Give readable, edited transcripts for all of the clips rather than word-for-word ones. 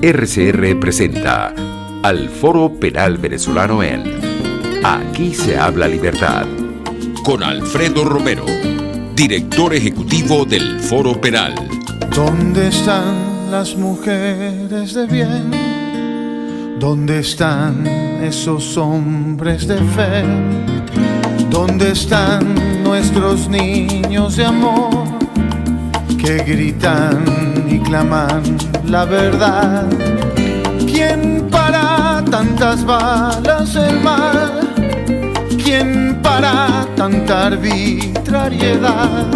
RCR presenta al Foro Penal Venezolano en Aquí se habla libertad, con Alfredo Romero, director ejecutivo del Foro Penal. ¿Dónde están las mujeres de bien? ¿Dónde están esos hombres de fe? ¿Dónde están nuestros niños de amor que gritan y claman la verdad? ¿Quién para tantas balas el mal? ¿Quién para tanta arbitrariedad?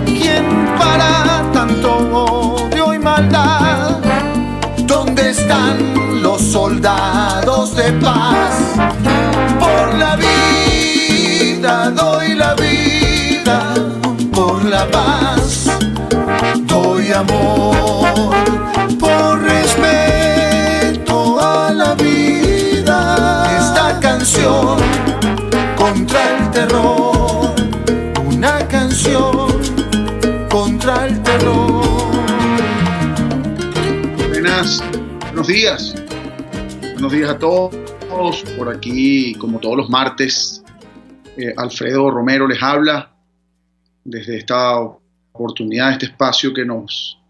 ¿Quién para tanto odio y maldad? ¿Dónde están los soldados de paz? Por la vida doy la vida, por la paz doy amor, por respeto a la vida. Esta canción contra el terror, una canción contra el terror. Buenos días a todos. Por aquí, como todos los martes, Alfredo Romero les habla desde esta oportunidad, este espacio que nos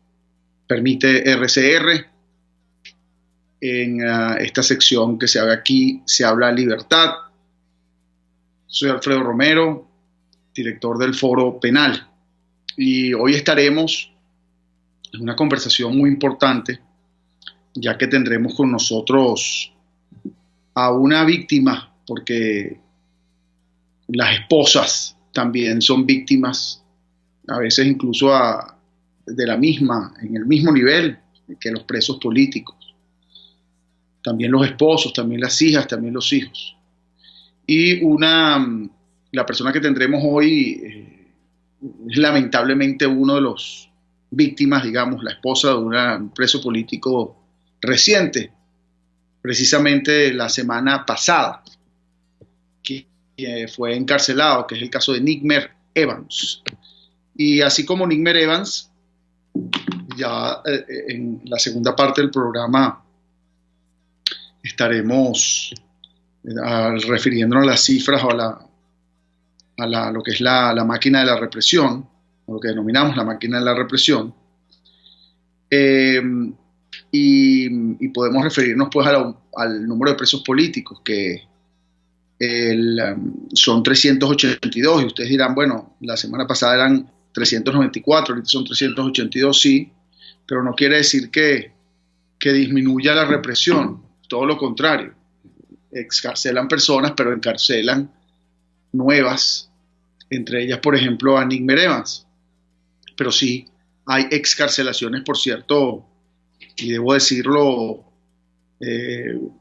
permite RCR en esta sección que se haga aquí, se habla libertad. Soy Alfredo Romero, director del Foro Penal, y hoy estaremos en una conversación muy importante, ya que tendremos con nosotros a una víctima, porque las esposas también son víctimas, a veces incluso en el mismo nivel que los presos políticos. También los esposos, también las hijas, también los hijos. Y la persona que tendremos hoy es lamentablemente uno de los víctimas, digamos, la esposa de un preso político reciente, precisamente la semana pasada, que fue encarcelado, que es el caso de Nickmer Evans. Y así como Nickmer Evans, ya en la segunda parte del programa estaremos refiriéndonos a las cifras o a lo que es la máquina de la represión, o lo que denominamos la máquina de la represión, y podemos referirnos pues al número de presos políticos, que son 382, y ustedes dirán, bueno, la semana pasada eran 394, ahorita son 382, sí, pero no quiere decir que disminuya la represión, todo lo contrario. Excarcelan personas, pero encarcelan nuevas, entre ellas, por ejemplo, a Nickmer Evans. Pero sí, hay excarcelaciones, por cierto, y debo decirlo,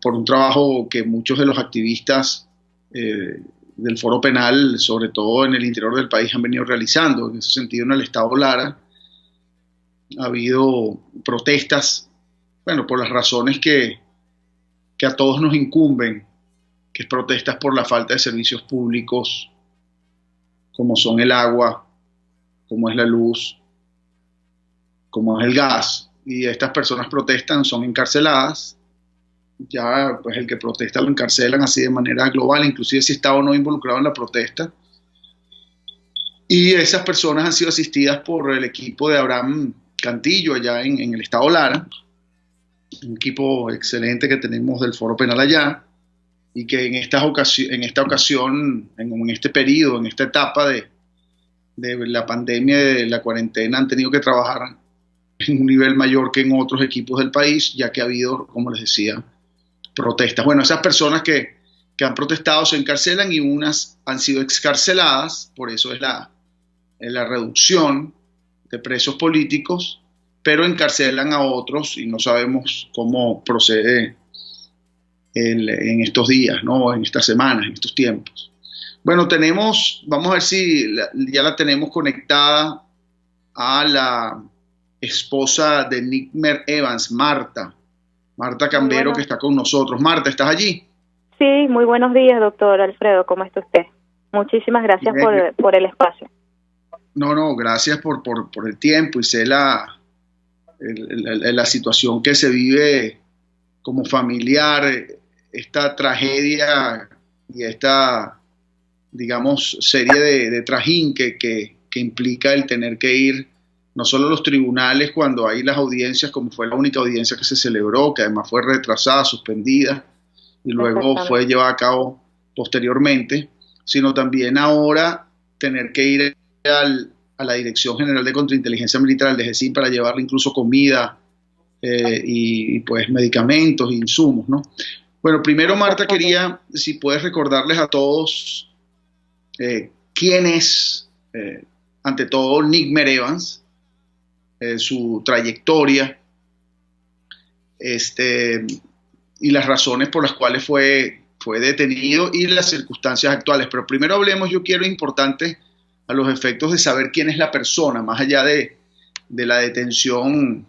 por un trabajo que muchos de los activistas del Foro Penal, sobre todo en el interior del país, han venido realizando. En ese sentido, en el estado Lara ha habido protestas, bueno, por las razones que a todos nos incumben, que es protestas por la falta de servicios públicos, como son el agua, como es la luz, como es el gas. Y estas personas protestan, son encarceladas. Ya pues el que protesta lo encarcelan así de manera global, inclusive si está o no involucrado en la protesta. Y esas personas han sido asistidas por el equipo de Abraham Cantillo allá en el estado Lara, un equipo excelente que tenemos del Foro Penal allá, y que en esta ocasión, en este periodo, en esta etapa de la pandemia, de la cuarentena, han tenido que trabajar en un nivel mayor que en otros equipos del país, ya que ha habido, como les decía, protestas. Bueno, esas personas que han protestado se encarcelan, y unas han sido excarceladas, por eso es la reducción de presos políticos, pero encarcelan a otros y no sabemos cómo procede en estos días, ¿no? En estas semanas, en estos tiempos. Bueno, vamos a ver si ya la tenemos conectada a la esposa de Nickmer Evans, Marta Cambero, que está con nosotros. Marta, ¿estás allí? Sí, muy buenos días, doctor Alfredo, ¿cómo está usted? Muchísimas gracias por el espacio. No, gracias por el tiempo, y sé la la situación que se vive como familiar, esta tragedia y esta, digamos, serie de trajín que implica el tener que ir no solo a los tribunales cuando hay las audiencias, como fue la única audiencia que se celebró, que además fue retrasada, suspendida, y luego fue llevada a cabo posteriormente, sino también ahora tener que ir a la Dirección General de Contrainteligencia Militar, al DGCIM, para llevarle incluso comida y pues medicamentos e insumos, ¿no? Bueno, primero, Marta, quería, si puedes recordarles a todos quién es, ante todo, Nickmer Evans, su trayectoria, y las razones por las cuales fue detenido y las circunstancias actuales. Pero primero hablemos, yo quiero, importante a los efectos de saber quién es la persona, más allá de la detención,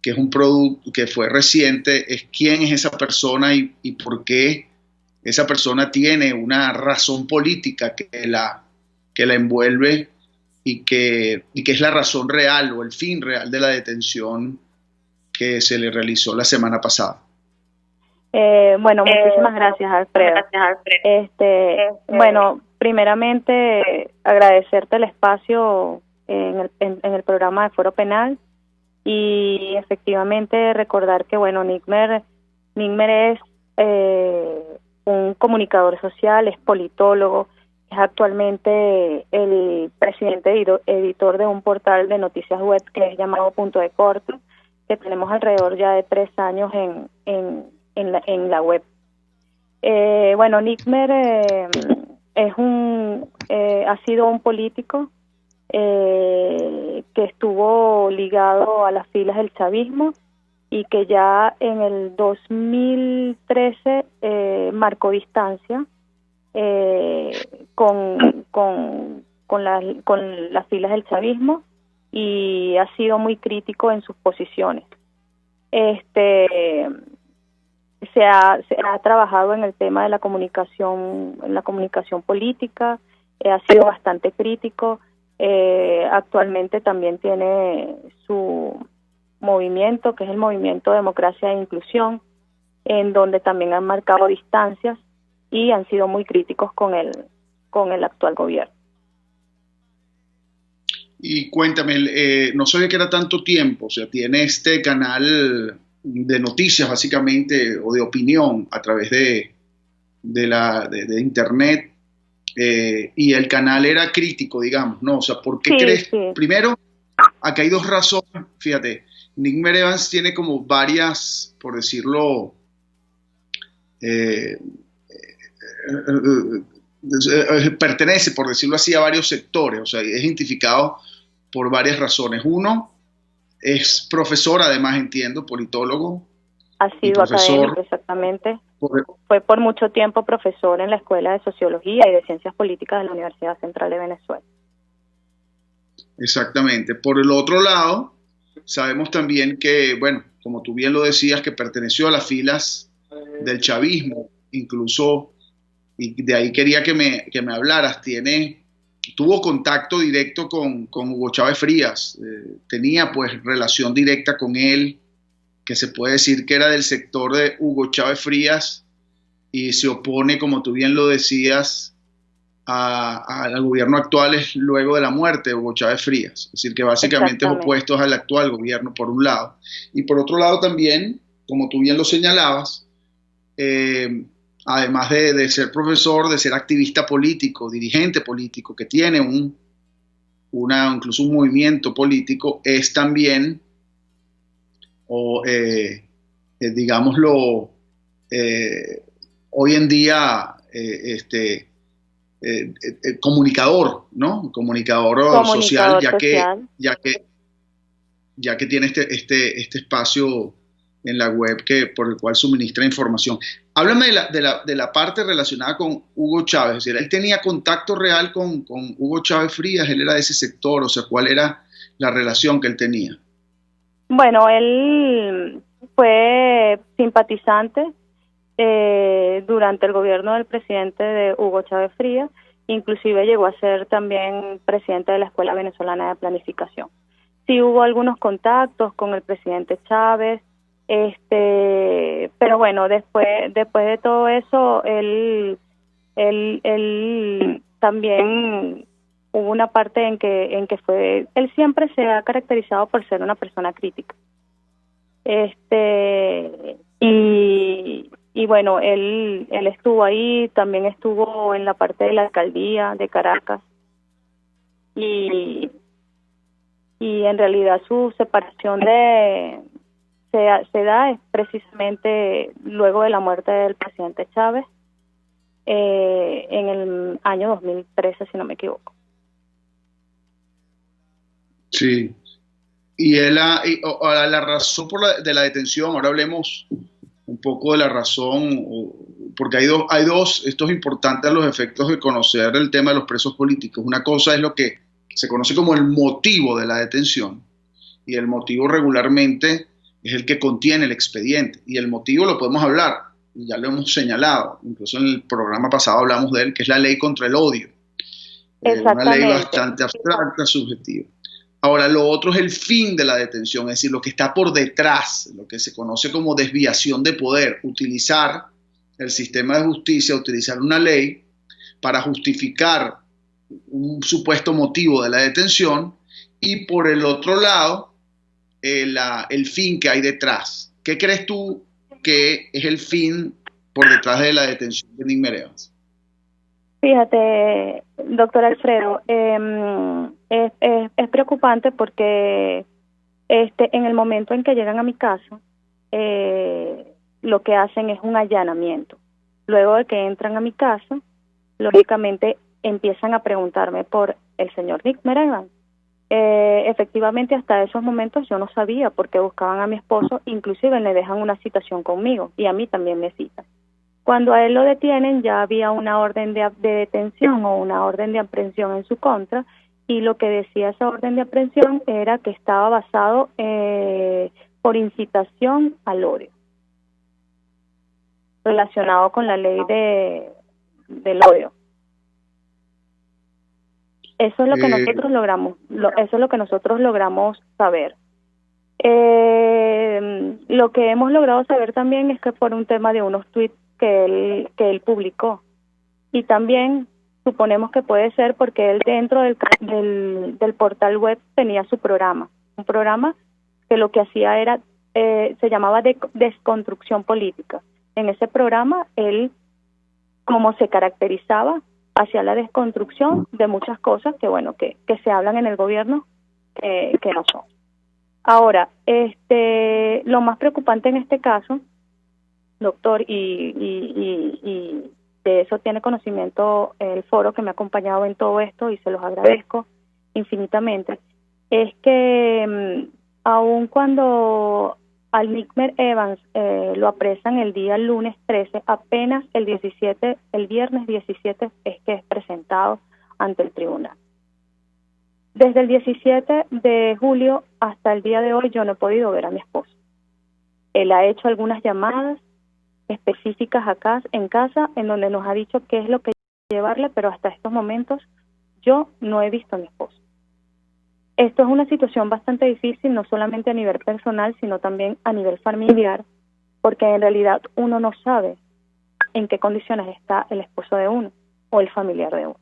que es un producto que fue reciente, es quién es esa persona y por qué esa persona tiene una razón política que la envuelve y que es la razón real o el fin real de la detención que se le realizó la semana pasada. Bueno, muchísimas gracias, Alfredo. Bueno, primeramente agradecerte el espacio en el programa de Foro Penal y efectivamente recordar que, bueno, Nickmer es un comunicador social, es politólogo, es actualmente el presidente editor de un portal de noticias web que es llamado Punto de Corte, que tenemos alrededor ya de 3 años en la web. Bueno, Nickmer ha sido un político que estuvo ligado a las filas del chavismo y que ya en el 2013 marcó distancia con las filas del chavismo y ha sido muy crítico en sus posiciones. Se ha trabajado en el tema de la comunicación política, ha sido bastante crítico. Actualmente también tiene su movimiento, que es el Movimiento Democracia e Inclusión, en donde también han marcado distancias y han sido muy críticos con el actual gobierno. Y cuéntame, no sabía que era tanto tiempo, o sea, tiene este canal de noticias básicamente, o de opinión a través de internet, y el canal era crítico, digamos, ¿no? O sea, ¿por qué crees? Sí. Primero, acá hay 2 razones, fíjate, Nickmer Evans tiene como varias, por decirlo, pertenece, por decirlo así, a varios sectores, o sea, es identificado por varias razones. Uno, es profesor, además, entiendo, politólogo. Ha sido académico, exactamente. Fue por mucho tiempo profesor en la Escuela de Sociología y de Ciencias Políticas de la Universidad Central de Venezuela. Exactamente. Por el otro lado, sabemos también que, bueno, como tú bien lo decías, que perteneció a las filas del chavismo, incluso, y de ahí quería que me hablaras, tuvo contacto directo con Hugo Chávez Frías, tenía pues relación directa con él, que se puede decir que era del sector de Hugo Chávez Frías y se opone, como tú bien lo decías, al gobierno actual luego de la muerte de Hugo Chávez Frías, es decir, que básicamente es opuestos al actual gobierno por un lado, y por otro lado también, como tú bien lo señalabas, además de ser profesor, de ser activista político, dirigente político, que tiene incluso un movimiento político, es también, digámoslo, hoy en día, comunicador, ¿no? Comunicador social, ya que tiene este espacio en la web por el cual suministra información. Háblame de la parte relacionada con Hugo Chávez, es decir, él tenía contacto real con Hugo Chávez Frías, él era de ese sector, o sea, ¿cuál era la relación que él tenía? Bueno, él fue simpatizante durante el gobierno del presidente de Hugo Chávez Frías, inclusive llegó a ser también presidente de la Escuela Venezolana de Planificación. sí hubo algunos contactos con el presidente Chávez, pero bueno, después de todo eso, él también hubo una parte en que fue, él siempre se ha caracterizado por ser una persona crítica. Y bueno, él estuvo ahí, también estuvo en la parte de la alcaldía de Caracas, y en realidad su separación se da es precisamente luego de la muerte del presidente Chávez, en el año 2013, si no me equivoco. Sí. Y ahora la razón de la detención, ahora hablemos un poco de la razón, porque hay dos, esto es importante a los efectos de conocer el tema de los presos políticos. Una cosa es lo que se conoce como el motivo de la detención, y el motivo regularmente es el que contiene el expediente, y el motivo lo podemos hablar, ya lo hemos señalado, incluso en el programa pasado hablamos de él, que es la ley contra el odio. Una ley bastante abstracta, subjetiva. Ahora, lo otro es el fin de la detención, es decir, lo que está por detrás, lo que se conoce como desviación de poder, utilizar el sistema de justicia, utilizar una ley para justificar un supuesto motivo de la detención, y por el otro lado, el fin que hay detrás. ¿Qué crees tú que es el fin por detrás de la detención de Nick Evans? Fíjate, doctor Alfredo, es preocupante porque en el momento en que llegan a mi casa, lo que hacen es un allanamiento. Luego de que entran a mi casa, lógicamente empiezan a preguntarme por el señor Nick Evans. Efectivamente, hasta esos momentos yo no sabía por qué buscaban a mi esposo, inclusive le dejan una citación conmigo, y a mí también me citan. Cuando a él lo detienen, ya había una orden de detención o una orden de aprehensión en su contra, y lo que decía esa orden de aprehensión era que estaba basado por incitación al odio, relacionado con la ley del odio. Eso es lo que nosotros logramos, eso es lo que nosotros logramos saber. Lo que hemos logrado saber también es que por un tema de unos tweets que él publicó, y también suponemos que puede ser porque él dentro del portal web tenía su programa, un programa que lo que hacía era, se llamaba Desconstrucción Política. En ese programa él, como se caracterizaba, hacia la desconstrucción de muchas cosas que bueno que se hablan en el gobierno que no son. Ahora, lo más preocupante en este caso, doctor, y de eso tiene conocimiento el foro que me ha acompañado en todo esto, y se los agradezco infinitamente, es que aun cuando al Nick Evans lo apresan el día lunes 13, apenas el viernes 17 es que es presentado ante el tribunal. Desde el 17 de julio hasta el día de hoy yo no he podido ver a mi esposo. Él ha hecho algunas llamadas específicas acá en casa en donde nos ha dicho qué es lo que llevarle, pero hasta estos momentos yo no he visto a mi esposo. Esto es una situación bastante difícil, no solamente a nivel personal, sino también a nivel familiar, porque en realidad uno no sabe en qué condiciones está el esposo de uno o el familiar de uno.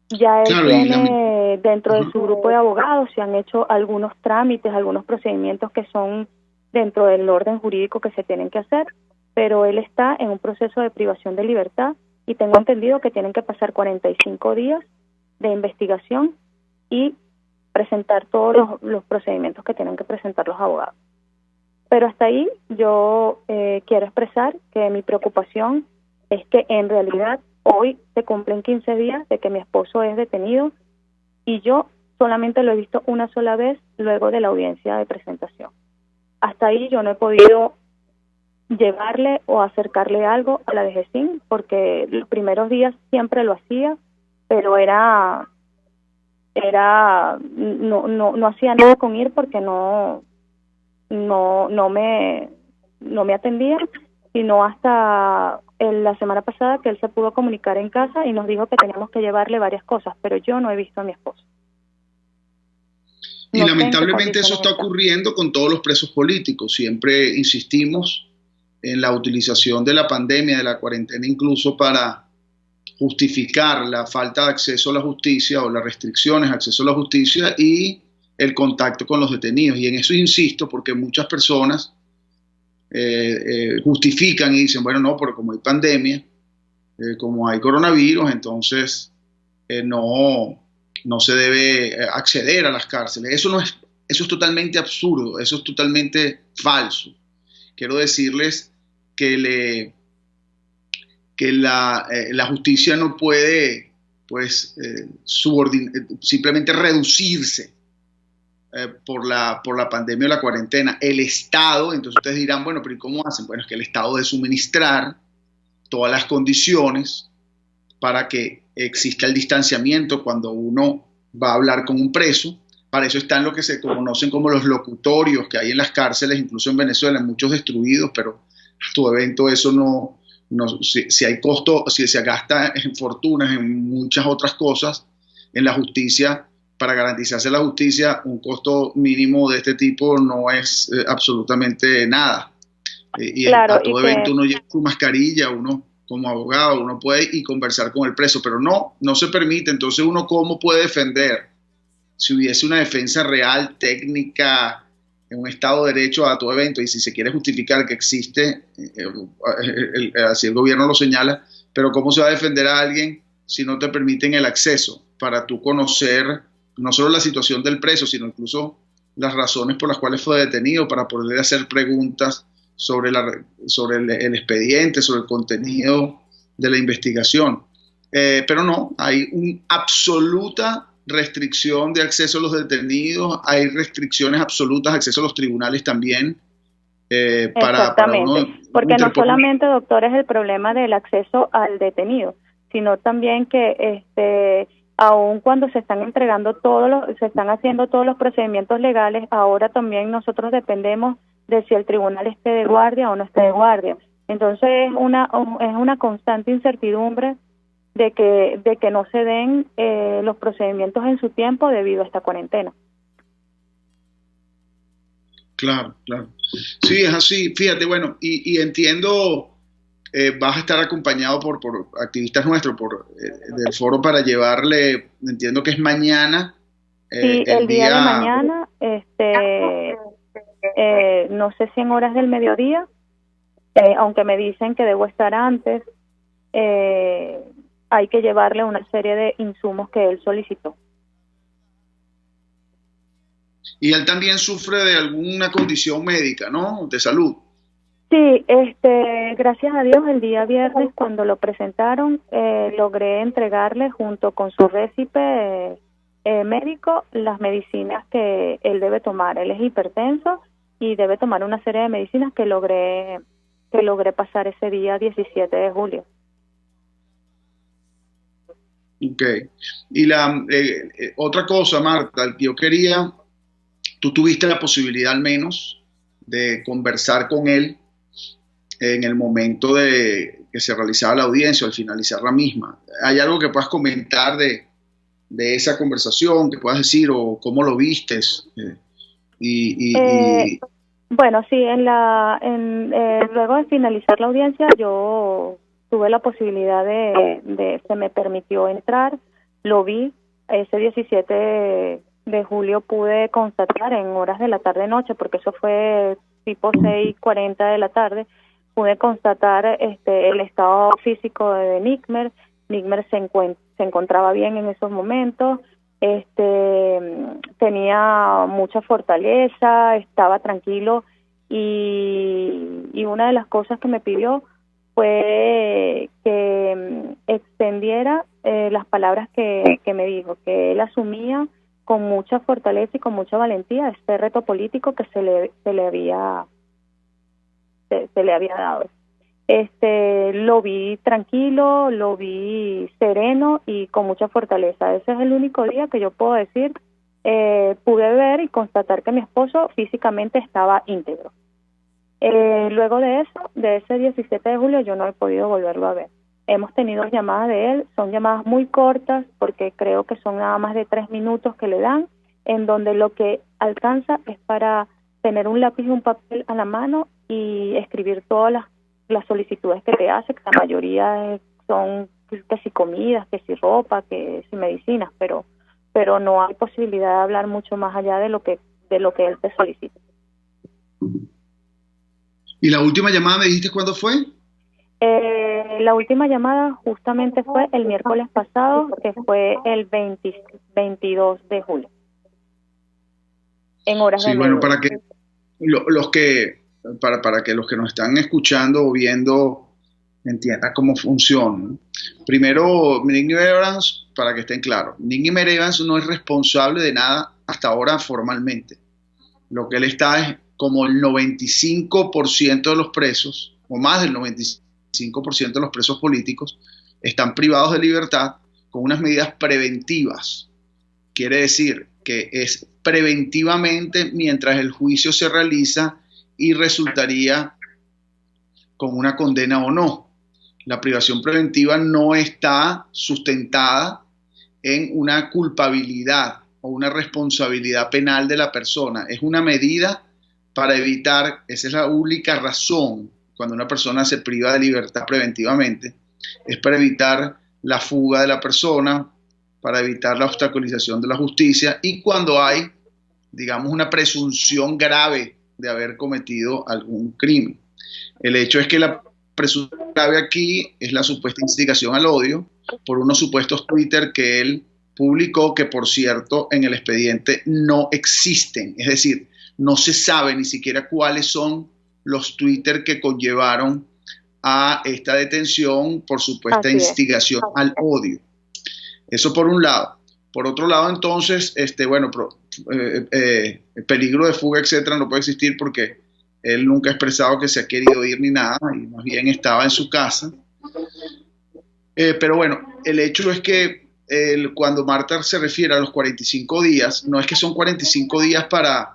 Ya él tiene dentro de su grupo de abogados, se han hecho algunos trámites, algunos procedimientos que son dentro del orden jurídico que se tienen que hacer, pero él está en un proceso de privación de libertad, y tengo entendido que tienen que pasar 45 días de investigación y presentar todos los procedimientos que tienen que presentar los abogados. Pero hasta ahí yo quiero expresar que mi preocupación es que en realidad hoy se cumplen 15 días de que mi esposo es detenido, y yo solamente lo he visto una sola vez luego de la audiencia de presentación. Hasta ahí yo no he podido llevarle o acercarle algo a la DGCIN, porque los primeros días siempre lo hacía, pero no hacía nada con ir porque no me atendía, sino hasta la semana pasada que él se pudo comunicar en casa y nos dijo que teníamos que llevarle varias cosas, pero yo no he visto a mi esposo. Y no sé en qué lamentablemente eso condiciones está están. ocurriendo con todos los presos políticos. Siempre insistimos en la utilización de la pandemia, de la cuarentena, incluso para justificar la falta de acceso a la justicia o las restricciones de acceso a la justicia y el contacto con los detenidos. Y en eso insisto porque muchas personas justifican y dicen, bueno, no, pero como hay pandemia, como hay coronavirus, entonces no se debe acceder a las cárceles. Eso es totalmente absurdo, eso es totalmente falso. Quiero decirles que la justicia no puede pues simplemente reducirse por la pandemia o la cuarentena. El Estado, entonces ustedes dirán, bueno, pero ¿y cómo hacen? Bueno, es que el Estado debe suministrar todas las condiciones para que exista el distanciamiento cuando uno va a hablar con un preso. Para eso están lo que se conocen como los locutorios que hay en las cárceles, incluso en Venezuela, muchos destruidos, pero tu evento eso si hay costo, si se gasta en fortunas, en muchas otras cosas, en la justicia, para garantizarse la justicia, un costo mínimo de este tipo no es absolutamente nada. Claro, A y todo evento que uno lleva su mascarilla, uno como abogado, uno puede y conversar con el preso, pero no se permite. Entonces uno cómo puede defender, si hubiese una defensa real, técnica, en un Estado de Derecho a todo evento, y si se quiere justificar que existe, así el gobierno lo señala, pero ¿cómo se va a defender a alguien si no te permiten el acceso para tú conocer no solo la situación del preso, sino incluso las razones por las cuales fue detenido, para poder hacer preguntas sobre el expediente, sobre el contenido de la investigación? Pero no, hay una absoluta restricción de acceso a los detenidos, hay restricciones absolutas de acceso a los tribunales también, para uno exactamente, porque no interponer. solamente, doctor, es el problema del acceso al detenido, sino también que aun cuando se están entregando se están haciendo todos los procedimientos legales, ahora también nosotros dependemos de si el tribunal esté de guardia o no esté de guardia. Entonces es una constante incertidumbre de que no se den los procedimientos en su tiempo debido a esta cuarentena. Claro. Sí, es así. Fíjate, bueno, y entiendo, vas a estar acompañado por activistas nuestros, del foro para llevarle, entiendo que es mañana, Sí, el día de mañana, no sé si en horas del mediodía, aunque me dicen que debo estar antes, hay que llevarle una serie de insumos que él solicitó. Y él también sufre de alguna condición médica, ¿no? De salud. Sí, gracias a Dios, el día viernes cuando lo presentaron, logré entregarle junto con su récipe médico las medicinas que él debe tomar. Él es hipertenso y debe tomar una serie de medicinas que logré pasar ese día 17 de julio. Ok. Y otra cosa, Marta, yo quería, tú tuviste la posibilidad al menos de conversar con él en el momento de que se realizaba la audiencia o al finalizar la misma. ¿Hay algo que puedas comentar de esa conversación, que puedas decir, o cómo lo vistes? Bueno, sí, luego de finalizar la audiencia yo tuve la posibilidad se me permitió entrar, lo vi, ese 17 de julio pude constatar en horas de la tarde-noche, porque eso fue tipo 6:40 de la tarde, pude constatar el estado físico de Nickmer. Nickmer se encontraba bien en esos momentos, tenía mucha fortaleza, estaba tranquilo y una de las cosas que me pidió fue que extendiera las palabras que me dijo, que él asumía con mucha fortaleza y con mucha valentía este reto político que se le había dado. Lo vi tranquilo, lo vi sereno y con mucha fortaleza. Ese es el único día que yo puedo decir pude ver y constatar que mi esposo físicamente estaba íntegro. Luego de eso, de ese 17 de julio, yo no he podido volverlo a ver. Hemos tenido llamadas de él, son llamadas muy cortas porque creo que son nada más de 3 minutos que le dan. en donde lo que alcanza es para tener un lápiz y un papel a la mano y escribir todas las solicitudes que te hace, que la mayoría son que si comidas, que si ropa, que si medicinas, pero no hay posibilidad de hablar mucho más allá de lo que él te solicita. ¿Y la última llamada me dijiste cuándo fue? La última llamada justamente fue el miércoles pasado, que fue el 22 de julio. En horas de bueno, mediodía. para que los que nos están escuchando o viendo entiendan cómo funciona. Primero, Nick Evans, para que estén claros, Nick Evans no es responsable de nada hasta ahora formalmente. Lo que él está es como el 95% de los presos, o más del 95% de los presos políticos, están privados de libertad con unas medidas preventivas. Quiere decir que es preventivamente mientras el juicio se realiza y resultaría con una condena o no. La privación preventiva no está sustentada en una culpabilidad o una responsabilidad penal de la persona. Es una medida para evitar, esa es la única razón, cuando una persona se priva de libertad preventivamente, es para evitar la fuga de la persona, para evitar la obstaculización de la justicia y cuando hay, digamos, una presunción grave de haber cometido algún crimen. El hecho es que la presunción grave aquí es la supuesta instigación al odio por unos supuestos Twitter que él publicó, que por cierto en el expediente no existen, es decir, no se sabe ni siquiera cuáles son los Twitter que conllevaron a esta detención por supuesta instigación al odio. Eso por un lado. Por otro lado, entonces, peligro de fuga, etcétera, no puede existir porque él nunca ha expresado que se ha querido ir ni nada, y más bien estaba en su casa. Pero bueno, el hecho es que cuando Marta se refiere a los 45 días, no es que son 45 días para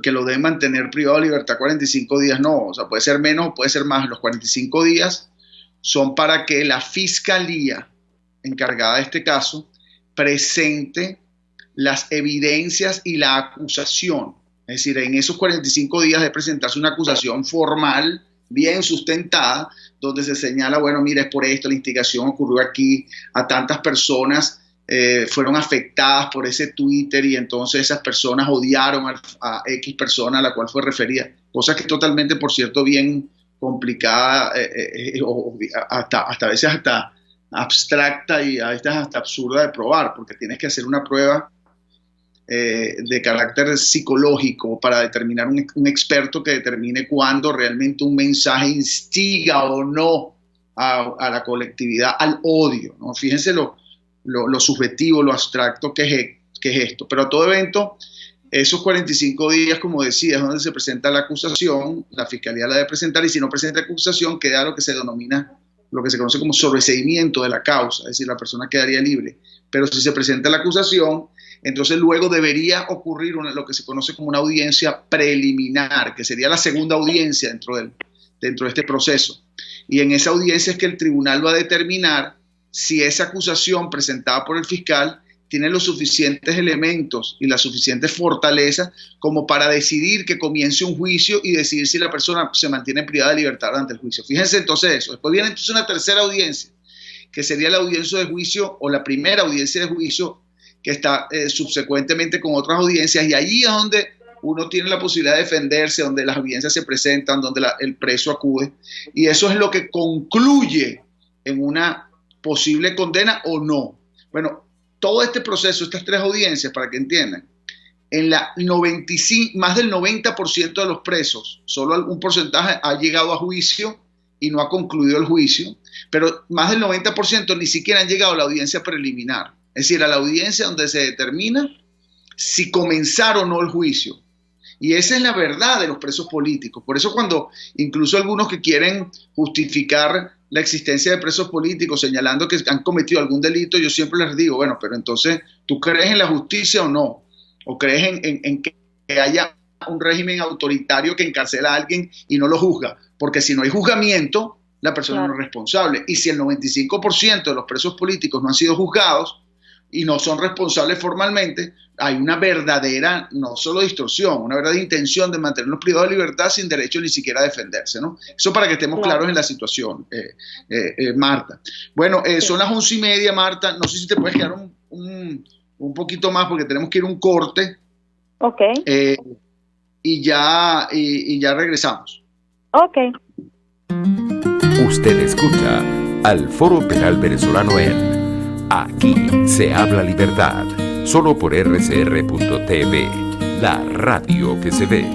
que lo deben mantener privado de libertad 45 días, no, o sea, puede ser menos o puede ser más. Los 45 días son para que la fiscalía encargada de este caso presente las evidencias y la acusación. Es decir, en esos 45 días de presentarse una acusación formal, bien sustentada, donde se señala, bueno, mira, es por esto, la instigación ocurrió aquí, a tantas personas fueron afectadas por ese Twitter y entonces esas personas odiaron a X persona a la cual fue referida. Cosa que es totalmente, por cierto, bien complicada, hasta a veces hasta abstracta y a veces hasta absurda de probar, porque tienes que hacer una prueba de carácter psicológico para determinar un experto que determine cuándo realmente un mensaje instiga o no a la colectividad al odio, ¿no? Fíjense lo subjetivo, lo abstracto que es esto. Pero a todo evento, esos 45 días, como decía, es donde se presenta la acusación, la fiscalía la debe presentar, y si no presenta acusación, queda lo que se denomina, lo que se conoce como sobreseimiento de la causa, es decir, la persona quedaría libre. Pero si se presenta la acusación, entonces luego debería ocurrir lo que se conoce como una audiencia preliminar, que sería la segunda audiencia dentro de este proceso. Y en esa audiencia es que el tribunal va a determinar si esa acusación presentada por el fiscal tiene los suficientes elementos y la suficiente fortaleza como para decidir que comience un juicio y decidir si la persona se mantiene privada de libertad durante el juicio. Fíjense entonces eso. Después viene entonces una tercera audiencia, que sería la audiencia de juicio o la primera audiencia de juicio que está subsecuentemente con otras audiencias, y allí es donde uno tiene la posibilidad de defenderse, donde las audiencias se presentan, donde el preso acude, y eso es lo que concluye en una posible condena o no. Bueno, todo este proceso, estas tres audiencias, para que entiendan, en más del 90% de los presos, solo un porcentaje ha llegado a juicio y no ha concluido el juicio, pero más del 90% ni siquiera han llegado a la audiencia preliminar, es decir, a la audiencia donde se determina si comenzar o no el juicio. Y esa es la verdad de los presos políticos. Por eso cuando incluso algunos que quieren justificar la existencia de presos políticos señalando que han cometido algún delito, yo siempre les digo, bueno, pero entonces, ¿tú crees en la justicia o no? ¿O crees en que haya un régimen autoritario que encarcela a alguien y no lo juzga? Porque si no hay juzgamiento, la persona no es responsable. Y si el 95% de los presos políticos no han sido juzgados y no son responsables formalmente, hay una verdadera, no solo distorsión, una verdadera intención de mantenerlos privados de libertad sin derecho ni siquiera a defenderse, ¿no? Eso para que estemos claros en la situación, Marta. Bueno, son las 11:30, Marta, no sé si te puedes quedar un poquito más porque tenemos que ir a un corte. Ok. Y ya regresamos. Ok. Usted escucha al Foro Penal Venezolano en Aquí se habla libertad, solo por rcr.tv, la radio que se ve.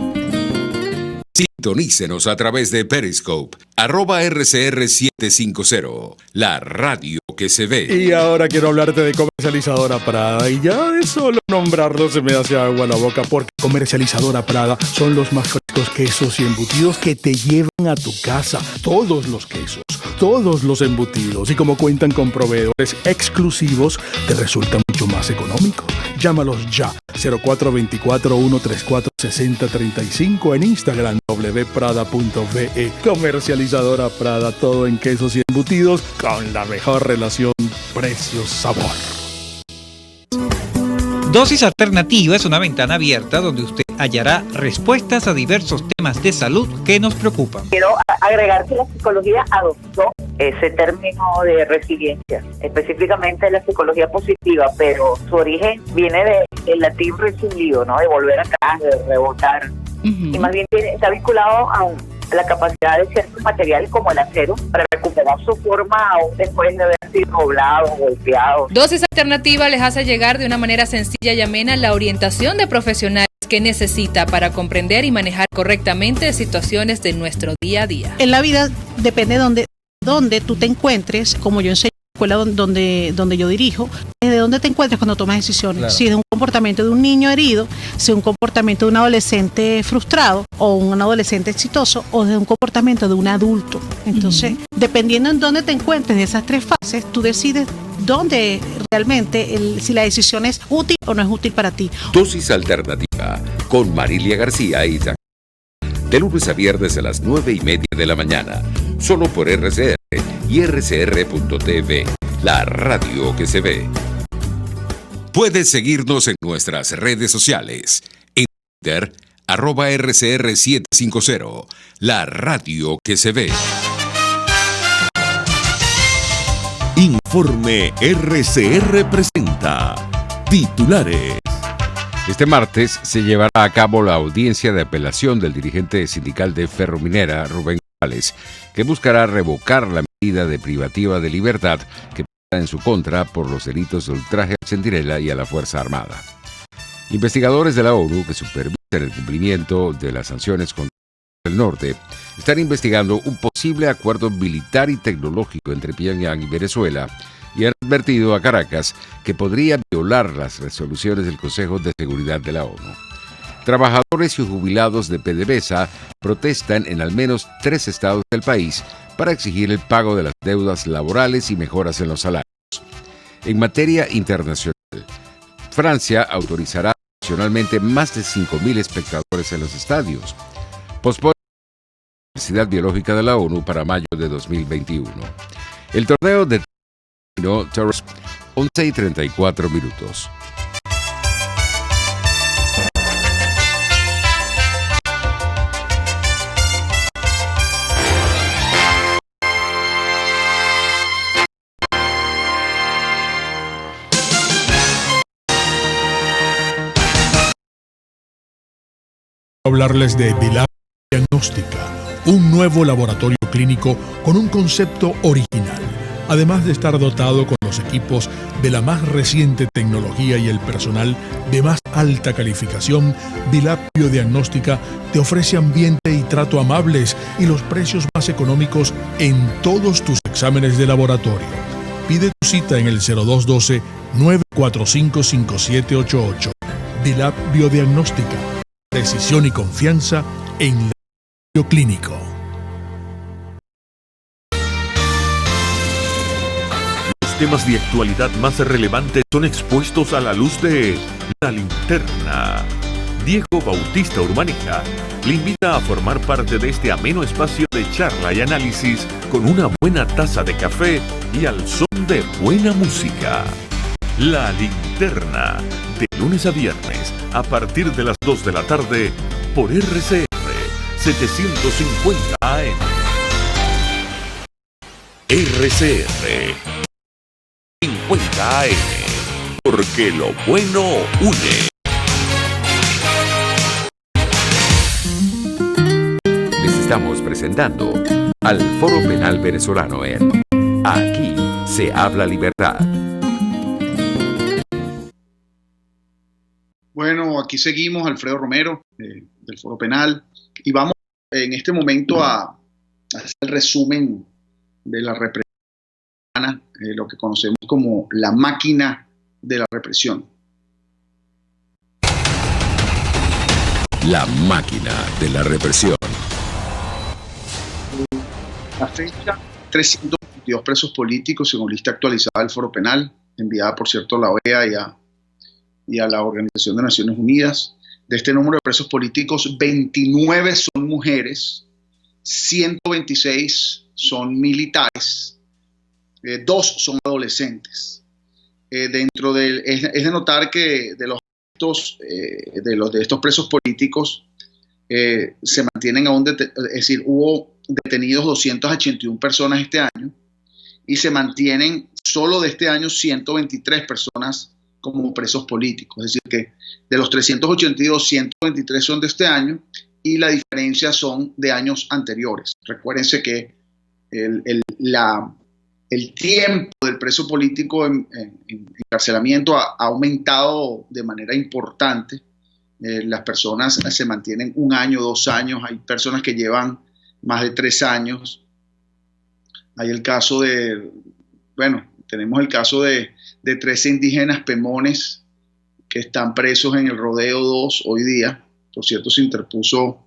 Sintonícenos a través de Periscope, @RCR750, la radio que se ve. Y ahora quiero hablarte de Comercializadora Prada, y ya de solo nombrarlo se me hace agua la boca, porque Comercializadora Prada son los más frescos quesos y embutidos que te llevan a tu casa. Todos los quesos, todos los embutidos, y como cuentan con proveedores exclusivos, te resulta mucho más económico. Llámalos ya, 0424-134-6035, en Instagram wprada.ve. Comercializadora Prada, todo en quesos y embutidos con la mejor relación precio-sabor. Dosis Alternativa es una ventana abierta donde usted hallará respuestas a diversos temas de salud que nos preocupan. Quiero agregar que la psicología adoptó ese término de resiliencia, específicamente la psicología positiva, pero su origen viene del latín resilio, ¿no? De volver atrás, de rebotar, y más bien está vinculado a la capacidad de ciertos materiales como el acero para recuperar su forma aún después de haber sido doblado, golpeado. Dosis Alternativa les hace llegar de una manera sencilla y amena la orientación de profesionales que necesita para comprender y manejar correctamente situaciones de nuestro día a día. En la vida depende de dónde tú te encuentres, como yo enseño en la escuela donde yo dirijo, de dónde te encuentres cuando tomas decisiones. Claro. Si es un comportamiento de un niño herido, si es un comportamiento de un adolescente frustrado o un adolescente exitoso, o de un comportamiento de un adulto. Entonces, dependiendo en dónde te encuentres de esas tres fases, tú decides dónde realmente, si la decisión es útil o no es útil para ti. Dosis Alternativa con Marilia García y Jack. De lunes a viernes a las 9:30 de la mañana. Solo por RCR y RCR.tv, la radio que se ve. Puedes seguirnos en nuestras redes sociales. En Twitter, @RCR750, la radio que se ve. Informe RCR presenta titulares. Este martes se llevará a cabo la audiencia de apelación del dirigente sindical de Ferrominera, Rubén González, que buscará revocar la medida de privativa de libertad que pesa en su contra por los delitos de ultraje al Centinela y a la Fuerza Armada. Investigadores de la ONU que supervisan el cumplimiento de las sanciones contra el norte están investigando un posible acuerdo militar y tecnológico entre Pyongyang y Venezuela, y han advertido a Caracas que podría violar las resoluciones del Consejo de Seguridad de la ONU. Trabajadores y jubilados de PDVSA protestan en al menos 3 estados del país para exigir el pago de las deudas laborales y mejoras en los salarios. En materia internacional, Francia autorizará adicionalmente más de 5.000 espectadores en los estadios. Pospone la Universidad Biológica de la ONU para mayo de 2021. El torneo de 11:34. Hablarles de Vilap Diagnóstica, un nuevo laboratorio clínico con un concepto original. Además de estar dotado con los equipos de la más reciente tecnología y el personal de más alta calificación, Vilap Biodiagnóstica te ofrece ambiente y trato amables y los precios más económicos en todos tus exámenes de laboratorio. Pide tu cita en el 0212-945-5788. Vilap Biodiagnóstica. Precisión y confianza en el laboratorio clínico. Temas de actualidad más relevantes son expuestos a la luz de La Linterna. Diego Bautista Urbaneja le invita a formar parte de este ameno espacio de charla y análisis con una buena taza de café y al son de buena música. La Linterna, de lunes a viernes, a partir de las 2 de la tarde, por RCR 750 AM. RCR 50 AM, porque lo bueno une. Les estamos presentando al Foro Penal Venezolano en Aquí se habla libertad. Bueno, aquí seguimos, Alfredo Romero, del Foro Penal, y vamos en este momento a hacer el resumen de la represión, lo que conocemos como la máquina de la represión. La máquina de la represión. La fecha, 322 presos políticos según lista actualizada del Foro Penal, enviada por cierto a la OEA y a la Organización de Naciones Unidas. De este número de presos políticos, 29 son mujeres, 126 son militares, 2 son adolescentes. Es de notar que de estos presos políticos se mantienen aún, es decir, hubo detenidos 281 personas este año y se mantienen solo de este año 123 personas como presos políticos. Es decir, que de los 382, 123 son de este año y la diferencia son de años anteriores. Recuérdense que el tiempo del preso político en encarcelamiento ha aumentado de manera importante. Las personas se mantienen 1 año, 2 años, hay personas que llevan más de 3 años. Hay el caso tenemos el caso de 13 indígenas pemones que están presos en el Rodeo 2 hoy día. Por cierto, se interpuso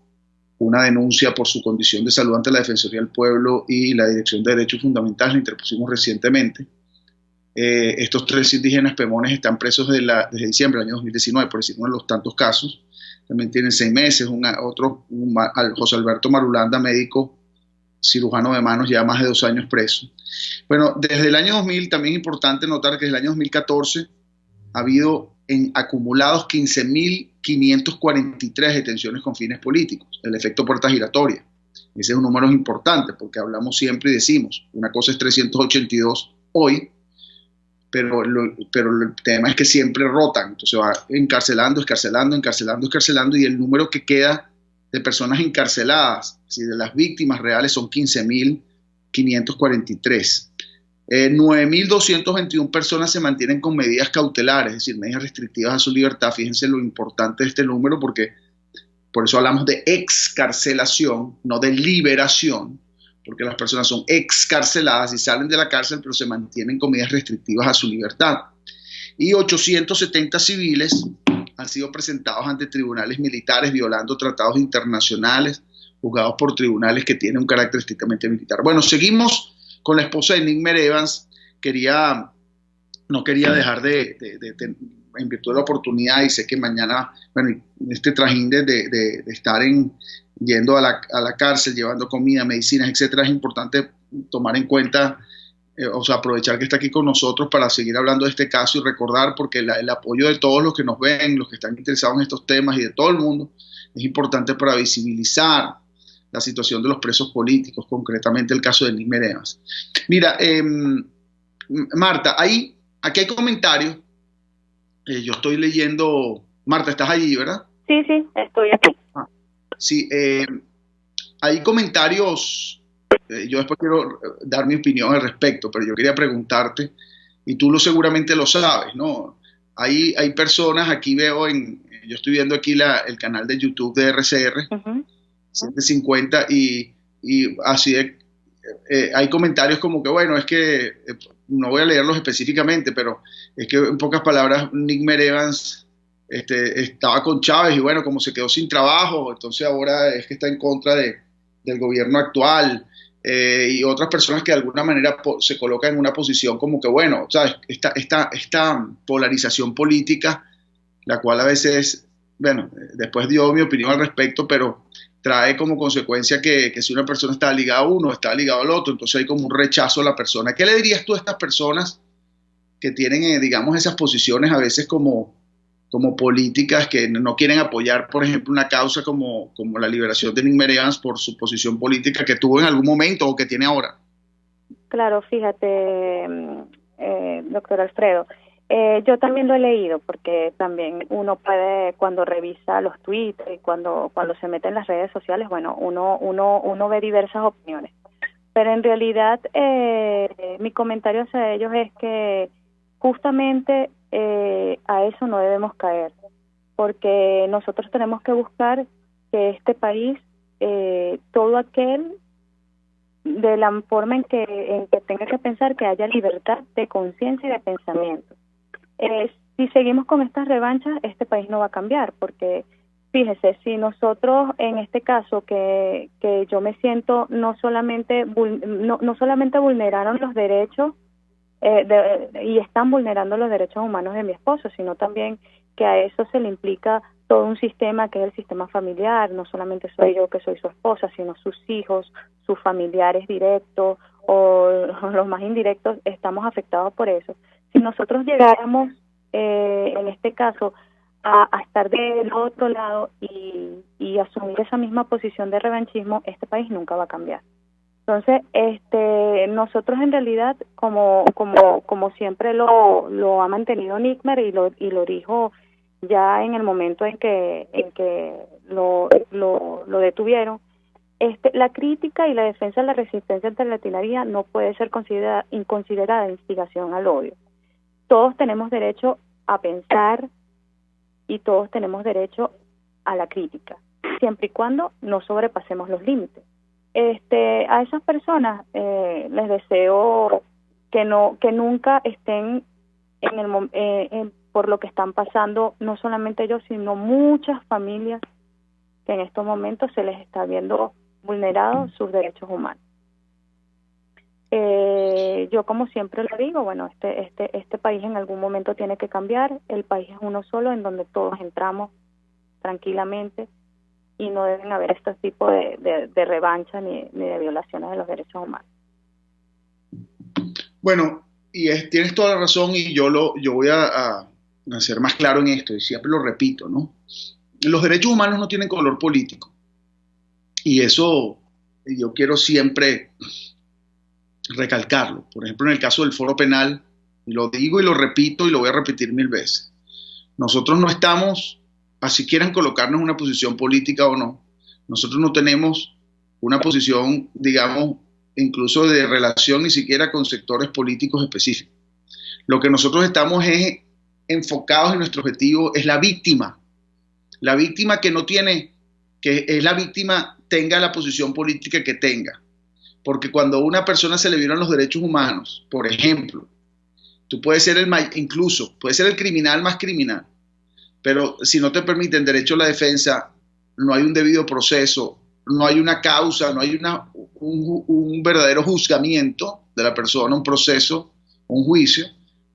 una denuncia por su condición de salud ante la Defensoría del Pueblo y la Dirección de Derechos Fundamentales, la interpusimos recientemente. Estos 13 indígenas pemones están presos desde diciembre del año 2019, por decir uno de los tantos casos. También tienen 6 meses. José Alberto Marulanda, médico cirujano de manos, lleva más de 2 años preso. Bueno, desde el año 2000, también es importante notar que desde el año 2014 ha habido en acumulados 15.543 detenciones con fines políticos, el efecto puerta giratoria. Ese es un número importante porque hablamos siempre y decimos, una cosa es 382 hoy, pero el tema es que siempre rotan, entonces va encarcelando, y el número que queda de personas encarceladas, si de las víctimas reales, son 15.543. 9.221 personas se mantienen con medidas cautelares, es decir, medidas restrictivas a su libertad. Fíjense lo importante de este número, porque por eso hablamos de excarcelación, no de liberación, porque las personas son excarceladas y salen de la cárcel, pero se mantienen con medidas restrictivas a su libertad. Y 870 civiles han sido presentados ante tribunales militares violando tratados internacionales, juzgados por tribunales que tienen un carácter estrictamente militar. Bueno, seguimos con la esposa de Nigmer Evans. No quería dejar en virtud de la oportunidad, y sé que mañana, bueno, este trajín de estar yendo a la cárcel, llevando comida, medicinas, etcétera, es importante tomar en cuenta, aprovechar que está aquí con nosotros para seguir hablando de este caso y recordar, porque el apoyo de todos los que nos ven, los que están interesados en estos temas y de todo el mundo, es importante para visibilizar la situación de los presos políticos, concretamente el caso de Nigmer Evans. Mira, Marta, aquí hay comentarios. Yo estoy leyendo. Marta, ¿estás allí, verdad? Sí, estoy aquí. Sí, hay comentarios. Yo después quiero dar mi opinión al respecto, pero yo quería preguntarte, y tú seguramente lo sabes, ¿no? Hay personas, aquí yo estoy viendo aquí el canal de YouTube de RCR, 750, y así hay comentarios como que, bueno, es que, no voy a leerlos específicamente, pero es que en pocas palabras, Nigmer Evans estaba con Chávez y bueno, como se quedó sin trabajo, entonces ahora es que está en contra del gobierno actual, y otras personas que de alguna manera se colocan en una posición como que, bueno, ¿sabes? Esta polarización política, la cual a veces, bueno, después dio mi opinión al respecto, pero trae como consecuencia que si una persona está ligada a uno, está ligada al otro, entonces hay como un rechazo a la persona. ¿Qué le dirías tú a estas personas que tienen, digamos, esas posiciones a veces como políticas, que no quieren apoyar, por ejemplo, una causa como la liberación de Nick Evans por su posición política que tuvo en algún momento o que tiene ahora. Claro, fíjate, doctor Alfredo, yo también lo he leído, porque también uno puede, cuando revisa los tweets y cuando se mete en las redes sociales, bueno, uno ve diversas opiniones. Pero en realidad mi comentario hacia ellos es que justamente a eso no debemos caer, porque nosotros tenemos que buscar que este país, todo aquel, de la forma en que tenga que pensar, que haya libertad de conciencia y de pensamiento. Si seguimos con estas revanchas, este país no va a cambiar, porque fíjese, si nosotros en este caso que yo me siento no solamente vulneraron los derechos y están vulnerando los derechos humanos de mi esposo, sino también que a eso se le implica todo un sistema que es el sistema familiar. No solamente soy yo que soy su esposa, sino sus hijos, sus familiares directos o los más indirectos, estamos afectados por eso. Si nosotros llegáramos en este caso a estar del otro lado y asumir esa misma posición de revanchismo, este país nunca va a cambiar. Entonces, nosotros en realidad, como siempre lo ha mantenido Nickmer y lo dijo ya en el momento en que lo detuvieron, la crítica y la defensa de la resistencia ante la tiranía no puede ser inconsiderada instigación al odio. Todos tenemos derecho a pensar y todos tenemos derecho a la crítica, siempre y cuando no sobrepasemos los límites. A esas personas les deseo que nunca estén por lo que están pasando, no solamente ellos, sino muchas familias que en estos momentos se les está viendo vulnerados sus derechos humanos. Yo, como siempre lo digo, bueno, este país en algún momento tiene que cambiar. El país es uno solo, en donde todos entramos tranquilamente, y no deben haber este tipo de revancha ni de violaciones de los derechos humanos. Bueno, tienes toda la razón, y yo voy a ser más claro en esto, y siempre lo repito, ¿no? Los derechos humanos no tienen color político, y eso yo quiero siempre recalcarlo. Por ejemplo, en el caso del Foro Penal, lo digo y lo repito y lo voy a repetir 1000 veces. Nosotros no estamos, así quieran colocarnos en una posición política o no, nosotros no tenemos una posición, digamos, incluso de relación ni siquiera con sectores políticos específicos. Lo que nosotros estamos es enfocados en nuestro objetivo, es la víctima que no tiene, que es la víctima, tenga la posición política que tenga. Porque cuando a una persona se le violan los derechos humanos, por ejemplo, tú puedes ser puedes ser el criminal más criminal, pero si no te permiten derecho a la defensa, no hay un debido proceso, no hay una causa, no hay un verdadero juzgamiento de la persona, un proceso, un juicio,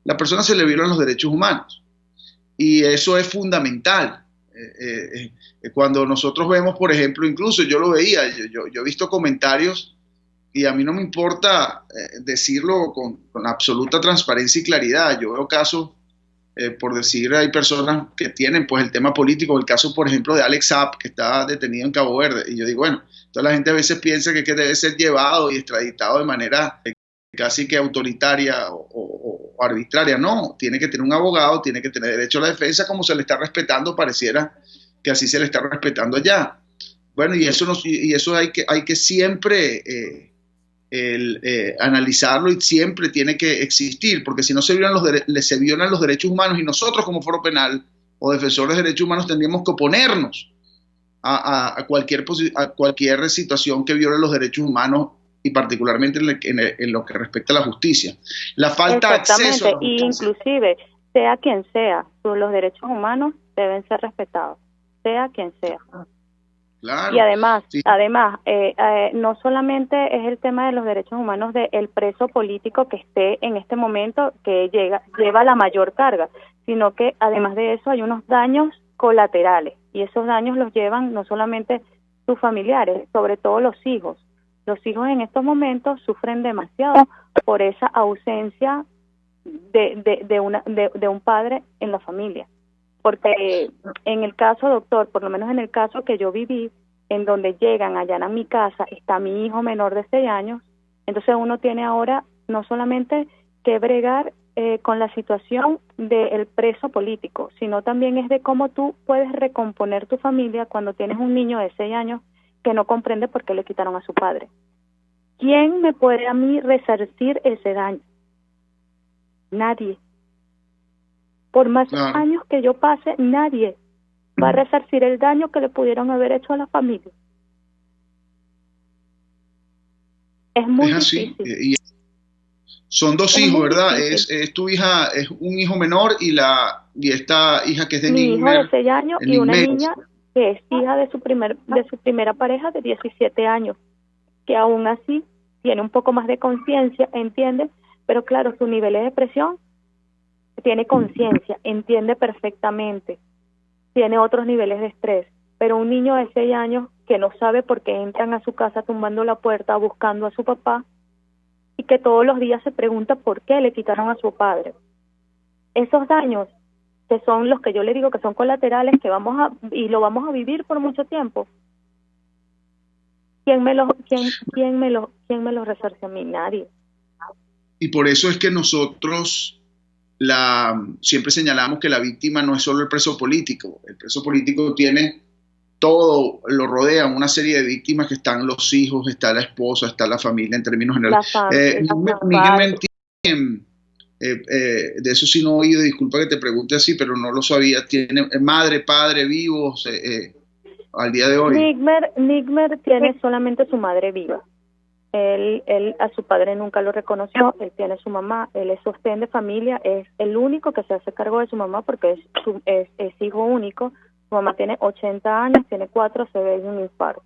la persona se le violan los derechos humanos. Y eso es fundamental. Cuando nosotros vemos, por ejemplo, incluso yo lo veía, yo he visto comentarios, y a mí no me importa decirlo con absoluta transparencia y claridad. Yo veo casos, por decir, hay personas que tienen pues el tema político, el caso, por ejemplo, de Alex Saab, que está detenido en Cabo Verde, y yo digo, bueno, toda la gente a veces piensa que debe ser llevado y extraditado de manera casi que autoritaria o arbitraria. No, tiene que tener un abogado, tiene que tener derecho a la defensa, como se le está respetando, pareciera que así se le está respetando allá. Bueno, y eso hay que siempre analizarlo, y siempre tiene que existir, porque si no se violan los derechos humanos, y nosotros como Foro Penal o defensores de derechos humanos tendríamos que oponernos a cualquier situación que viole los derechos humanos, y particularmente en lo que respecta a la justicia. La falta de acceso a la justicia. Inclusive, sea quien sea, los derechos humanos deben ser respetados, sea quien sea. Claro, y además, sí. No solamente es el tema de los derechos humanos del preso político que esté en este momento, que lleva la mayor carga, sino que además de eso hay unos daños colaterales, y esos daños los llevan no solamente sus familiares, sobre todo los hijos. Los hijos en estos momentos sufren demasiado por esa ausencia de un padre en la familia. Porque en el caso, doctor, por lo menos en el caso que yo viví, en donde llegan, allanan mi casa, está mi hijo menor de 6 años, entonces uno tiene ahora no solamente que bregar con la situación del preso político, sino también es de cómo tú puedes recomponer tu familia cuando tienes un niño de 6 años que no comprende por qué le quitaron a su padre. ¿Quién me puede a mí resarcir ese daño? Nadie. Por más años que yo pase, nadie va a resarcir el daño que le pudieron haber hecho a la familia. Es muy así. difícil. Son 2 hijos, ¿verdad? Es tu hija, es un hijo menor y esta hija que es de mi Nigmer, hijo de 6 años y una niña que es hija de su primera pareja de 17 años, que aún así tiene un poco más de conciencia, entiende, pero claro, su nivel de depresión, tiene conciencia, entiende perfectamente, tiene otros niveles de estrés, pero un niño de 6 años que no sabe por qué entran a su casa tumbando la puerta, buscando a su papá, y que todos los días se pregunta por qué le quitaron a su padre. Esos daños, que son los que yo le digo que son colaterales, que lo vamos a vivir por mucho tiempo, ¿quién me los resarce a mí? Nadie. Y por eso es que nosotros siempre señalamos que la víctima no es solo el preso político. El preso político tiene todo, lo rodea una serie de víctimas que están los hijos, está la esposa, está la familia en términos generales. De eso sí no he oído, disculpa que te pregunte así, pero no lo sabía. ¿Tiene madre, padre vivos al día de hoy? Nigmer tiene solamente su madre viva. Él a su padre nunca lo reconoció, él tiene su mamá, él es sostén de familia, es el único que se hace cargo de su mamá porque es hijo único. Su mamá tiene 80 años, tiene 4, se ve en un infarto.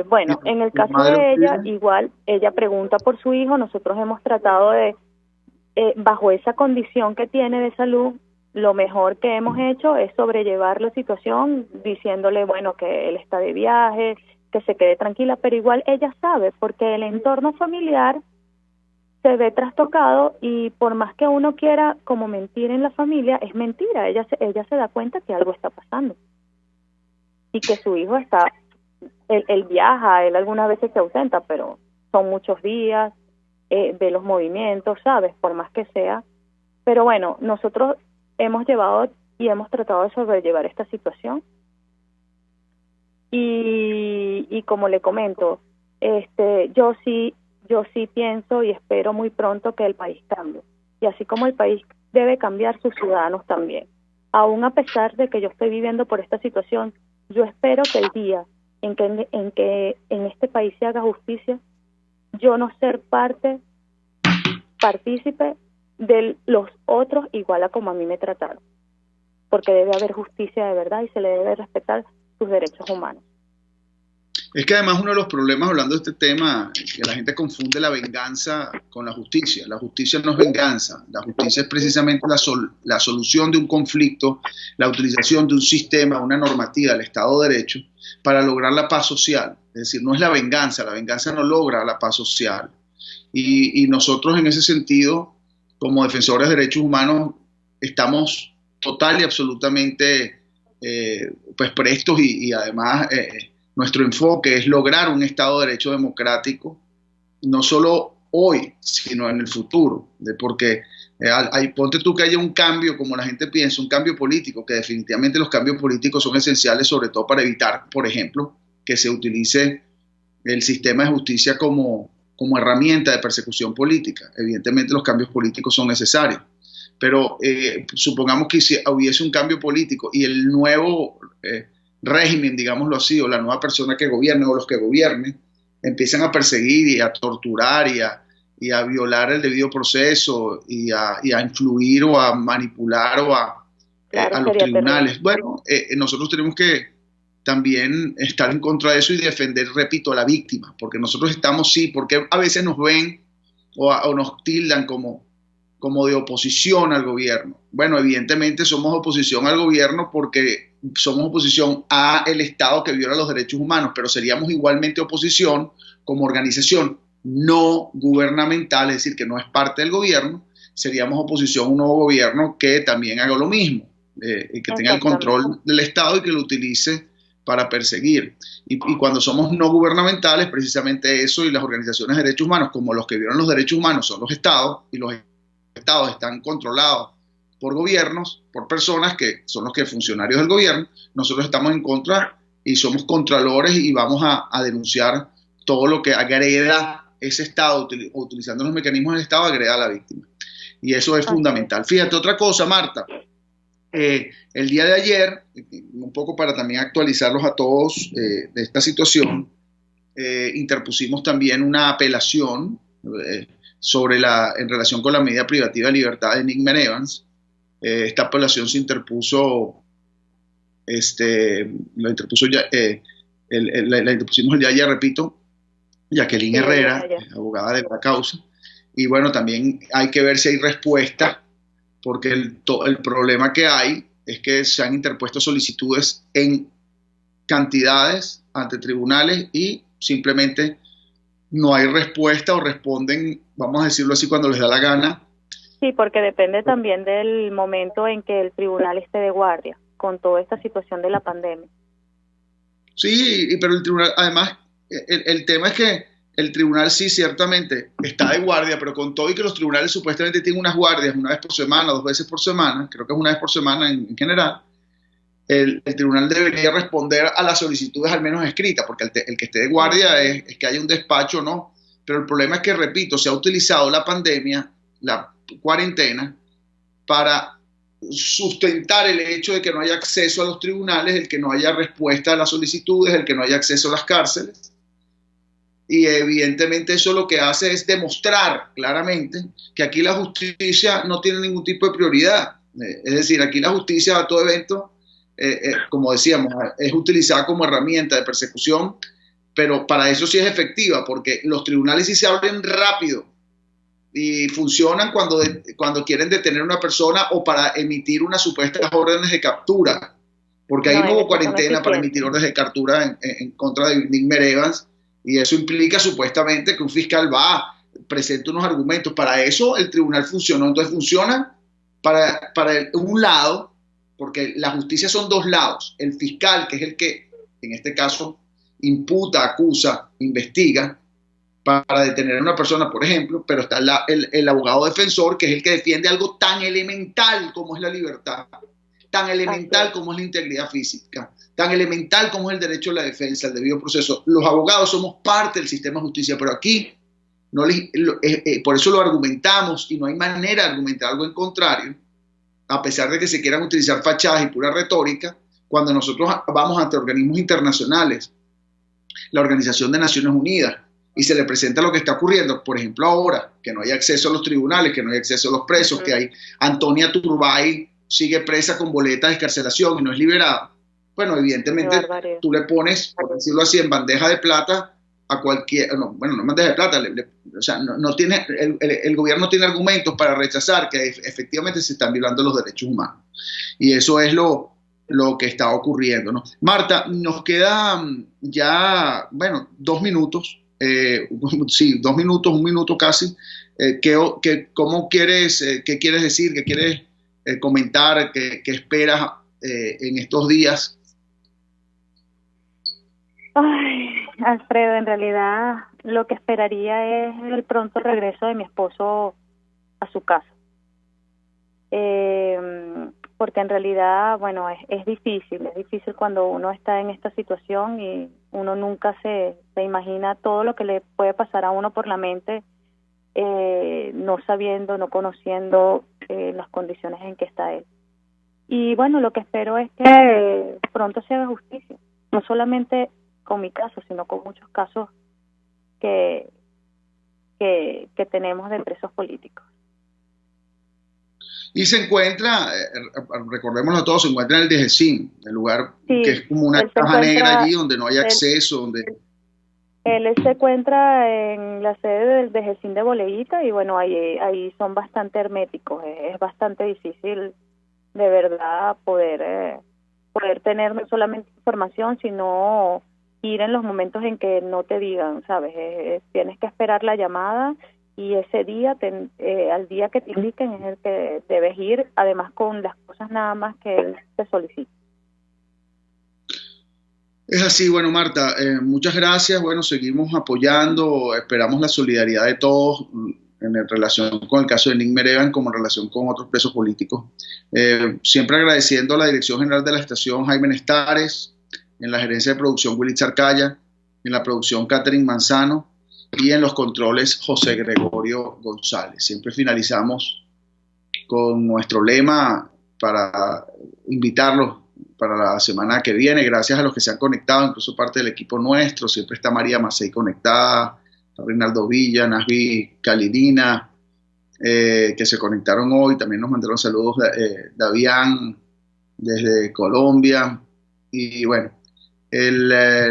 Bueno, en el caso de ella, igual, ella pregunta por su hijo, nosotros hemos tratado de, bajo esa condición que tiene de salud, lo mejor que hemos hecho es sobrellevar la situación, diciéndole, bueno, que él está de viaje, que se quede tranquila, pero igual ella sabe, porque el entorno familiar se ve trastocado y por más que uno quiera como mentir en la familia, es mentira, ella se da cuenta que algo está pasando y que su hijo está, él viaja, él algunas veces se ausenta, pero son muchos días, ve los movimientos, ¿sabes? Por más que sea, pero bueno, nosotros hemos llevado y hemos tratado de sobrellevar esta situación. Y como le comento, yo sí pienso y espero muy pronto que el país cambie. Y así como el país debe cambiar, sus ciudadanos también. Aún a pesar de que yo estoy viviendo por esta situación, yo espero que el día en que en este país se haga justicia, yo no ser partícipe de los otros igual a como a mí me trataron. Porque debe haber justicia de verdad y se le debe respetar sus derechos humanos. Es que además uno de los problemas hablando de este tema es que la gente confunde la venganza con la justicia. La justicia no es venganza, la justicia es precisamente la solución de un conflicto, la utilización de un sistema, una normativa del Estado de Derecho para lograr la paz social. Es decir, no es la venganza no logra la paz social. Y nosotros en ese sentido, como defensores de derechos humanos, estamos total y absolutamente pues prestos y además nuestro enfoque es lograr un Estado de Derecho democrático, no solo hoy, sino en el futuro, porque ponte tú que haya un cambio, como la gente piensa, un cambio político, que definitivamente los cambios políticos son esenciales, sobre todo para evitar, por ejemplo, que se utilice el sistema de justicia como herramienta de persecución política. Evidentemente los cambios políticos son necesarios, pero supongamos que si hubiese un cambio político y el nuevo régimen, digámoslo así, o la nueva persona que gobierne o los que gobiernen empiezan a perseguir y a torturar y a violar el debido proceso y a influir o a manipular o a los tribunales. Bueno, nosotros tenemos que también estar en contra de eso y defender, repito, a la víctima, porque nosotros estamos, sí, porque a veces nos ven o nos tildan como de oposición al gobierno. Bueno, evidentemente somos oposición al gobierno porque somos oposición a el Estado que viola los derechos humanos, pero seríamos igualmente oposición como organización no gubernamental, es decir, que no es parte del gobierno, seríamos oposición a un nuevo gobierno que también haga lo mismo, y que tenga el control del Estado y que lo utilice para perseguir. Y cuando somos no gubernamentales, precisamente eso, y las organizaciones de derechos humanos, como los que violan los derechos humanos son los estados, y los estados están controlados por gobiernos, por personas que son los que funcionarios del gobierno, nosotros estamos en contra y somos contralores y vamos a denunciar todo lo que agreda ese estado, utilizando los mecanismos del estado, agreda a la víctima. Y eso es fundamental. Fíjate, otra cosa, Marta, el día de ayer, un poco para también actualizarlos a todos de esta situación, interpusimos también una apelación en relación con la medida privativa de libertad de Nickmer Evans. Esta apelación se interpuso, la interpusimos el día de ayer, repito, Jacqueline Herrera, abogada de la causa. Y bueno, también hay que ver si hay respuesta, porque el problema que hay es que se han interpuesto solicitudes en cantidades ante tribunales y simplemente no hay respuesta, o responden, vamos a decirlo así, cuando les da la gana. Sí, porque depende también del momento en que el tribunal esté de guardia con toda esta situación de la pandemia. Sí, pero el tribunal, además, el tema es que el tribunal sí ciertamente está de guardia, pero con todo y que los tribunales supuestamente tienen unas guardias una vez por semana, 2 veces por semana, creo que es una vez por semana en general, el tribunal debería responder a las solicitudes al menos escritas, porque el que esté de guardia es que haya un despacho, ¿no? Pero el problema es que, repito, se ha utilizado la pandemia, la cuarentena, para sustentar el hecho de que no haya acceso a los tribunales, el que no haya respuesta a las solicitudes, el que no haya acceso a las cárceles. Y evidentemente eso lo que hace es demostrar claramente que aquí la justicia no tiene ningún tipo de prioridad. Es decir, aquí la justicia a todo evento, como decíamos, es utilizada como herramienta de persecución, pero para eso sí es efectiva, porque los tribunales sí se abren rápido y funcionan cuando quieren detener a una persona o para emitir unas supuestas órdenes de captura, porque ahí no hubo cuarentena para emitir órdenes de captura en contra de Nickmer Evans, y eso implica supuestamente que un fiscal presenta unos argumentos. Para eso el tribunal funcionó. Entonces funciona para un lado, porque la justicia son 2 lados. El fiscal, que es el que en este caso imputa, acusa, investiga para detener a una persona, por ejemplo, pero está el abogado defensor, que es el que defiende algo tan elemental como es la libertad, tan elemental como es la integridad física, tan elemental como es el derecho a la defensa, el debido proceso. Los abogados somos parte del sistema de justicia, pero aquí por eso lo argumentamos, y no hay manera de argumentar algo en contrario, a pesar de que se quieran utilizar fachadas y pura retórica, cuando nosotros vamos ante organismos internacionales, la Organización de Naciones Unidas, y se le presenta lo que está ocurriendo, por ejemplo ahora, que no hay acceso a los tribunales, que no hay acceso a los presos, que hay Antonia Turbay sigue presa con boleta de excarcelación y no es liberada. Bueno, evidentemente tú le pones, por decirlo así, en bandeja de plata a cualquier, no en bandeja de plata, o sea, no tiene, el gobierno tiene argumentos para rechazar que efectivamente se están violando los derechos humanos. Y eso es lo que está ocurriendo, ¿no? Marta, nos quedan ya, 2 minutos, sí, 2 minutos, 1 minuto casi. ¿Cómo quieres, qué quieres decir, qué quieres comentar, qué esperas en estos días? Ay, Alfredo, en realidad lo que esperaría es el pronto regreso de mi esposo a su casa. Porque en realidad, es difícil cuando uno está en esta situación y uno nunca se imagina todo lo que le puede pasar a uno por la mente, no sabiendo, no conociendo las condiciones en que está él. Y lo que espero es que pronto se haga justicia, no solamente con mi caso, sino con muchos casos que tenemos de presos políticos. Y se encuentra, recordémoslo todos, se encuentra en el DGCIN, el lugar que es como una caja negra allí donde no hay acceso. Él se encuentra en la sede del DGCIN de Boleguita y ahí son bastante herméticos. Es bastante difícil de verdad poder tener no solamente información, sino ir en los momentos en que no te digan, ¿sabes? Tienes que esperar la llamada y ese día, al día que te indiquen es el que debes ir, además con las cosas nada más que él te solicita. Es así, bueno, Marta, muchas gracias. Bueno, seguimos apoyando, esperamos la solidaridad de todos en relación con el caso de Nigmer Evans como en relación con otros presos políticos. Siempre agradeciendo a la Dirección General de la Estación, Jaime Nestares, en la gerencia de producción, Willy Charcaya, en la producción, Catherine Manzano, y en los controles, José Gregorio González. Siempre finalizamos con nuestro lema para invitarlos para la semana que viene. Gracias a los que se han conectado, incluso parte del equipo nuestro. Siempre está María Macei conectada, Reinaldo Villa, Nasby Calidina, que se conectaron hoy. También nos mandaron saludos Davián desde Colombia. Y bueno,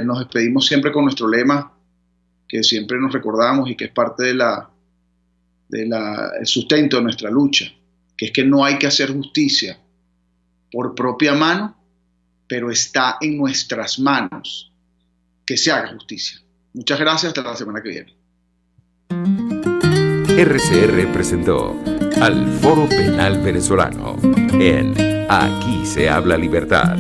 nos despedimos siempre con nuestro lema, que siempre nos recordamos y que es parte de el sustento de nuestra lucha, que es que no hay que hacer justicia por propia mano, pero está en nuestras manos que se haga justicia. Muchas gracias, hasta la semana que viene. RCR presentó al Foro Penal Venezolano en Aquí se habla libertad.